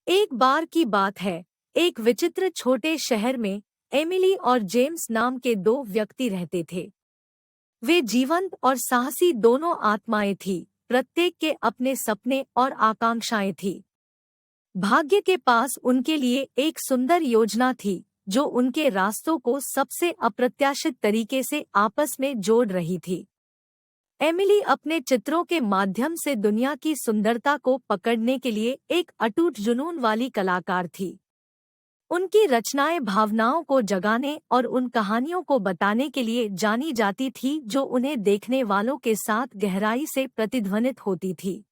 एक बार की बात है, एक विचित्र छोटे शहर में एमिली और जेम्स नाम के दो व्यक्ति रहते थे। वे जीवंत और साहसी दोनों आत्माएं थीं, प्रत्येक के अपने सपने और आकांक्षाएं थीं। भाग्य के पास उनके लिए एक सुंदर योजना थी, जो उनके रास्तों को सबसे अप्रत्याशित तरीके से आपस में जोड़ रही थी। एमिली अपने चित्रों के माध्यम से दुनिया की सुंदरता को पकड़ने के लिए एक अटूट जुनून वाली कलाकार थी। उनकी रचनाएं भावनाओं को जगाने और उन कहानियों को बताने के लिए जानी जाती थी जो उन्हें देखने वालों के साथ गहराई से प्रतिध्वनित होती थी।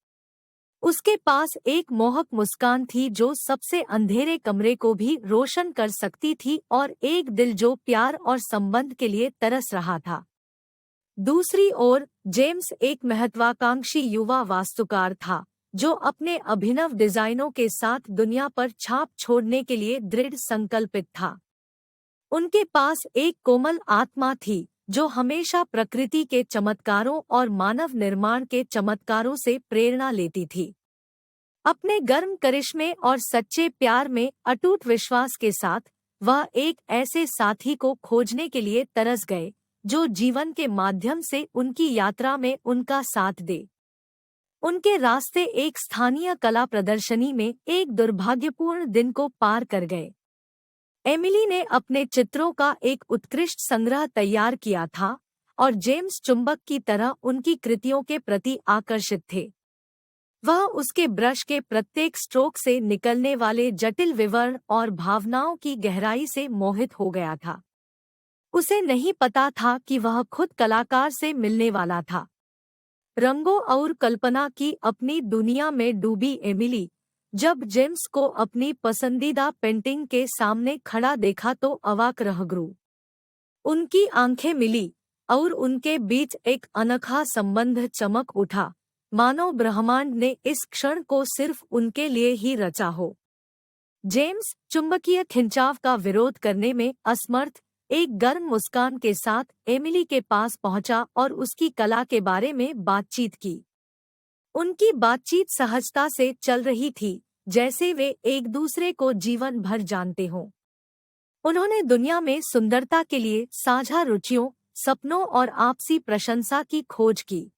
उसके पास एक मोहक मुस्कान थी जो सबसे अंधेरे कमरे को भी रोशन कर सकती थी और एक दिल जो प्यार और संबंध के लिए तरस रहा था। दूसरी ओर जेम्स एक महत्वाकांक्षी युवा वास्तुकार था, जो अपने अभिनव डिजाइनों के साथ दुनिया पर छाप छोड़ने के लिए दृढ़ संकल्पित था। उनके पास एक कोमल आत्मा थी, जो हमेशा प्रकृति के चमत्कारों और मानव निर्माण के चमत्कारों से प्रेरणा लेती थी। अपने गर्म करिश्मे और सच्चे प्यार में अटूट विश्वास के साथ वह एक ऐसे साथी को खोजने के लिए तरस गए, जो जीवन के माध्यम से उनकी यात्रा में उनका साथ दे। उनके रास्ते एक स्थानीय कला प्रदर्शनी में एक दुर्भाग्यपूर्ण दिन को पार कर गए। एमिली ने अपने चित्रों का एक उत्कृष्ट संग्रह तैयार किया था और जेम्स चुंबक की तरह उनकी कृतियों के प्रति आकर्षित थे। वह उसके ब्रश के प्रत्येक स्ट्रोक से निकलने वाले जटिल विवरण और भावनाओं की गहराई से मोहित हो गया था। उसे नहीं पता था कि वह खुद कलाकार से मिलने वाला था। रंगों और कल्पना की अपनी दुनिया में डूबी एमिली, जब जेम्स को अपनी पसंदीदा पेंटिंग के सामने खड़ा देखा तो अवाक रह गई। उनकी आंखें मिली और उनके बीच एक अनोखा संबंध चमक उठा, मानो ब्रह्मांड ने इस क्षण को सिर्फ उनके लिए ही रचा हो। जेम्स चुंबकीय खिंचाव का विरोध करने में असमर्थ, एक गर्म मुस्कान के साथ एमिली के पास पहुंचा और उसकी कला के बारे में बातचीत की। उनकी बातचीत सहजता से चल रही थी, जैसे वे एक दूसरे को जीवन भर जानते हों। उन्होंने दुनिया में सुंदरता के लिए साझा रुचियों, सपनों और आपसी प्रशंसा की खोज की।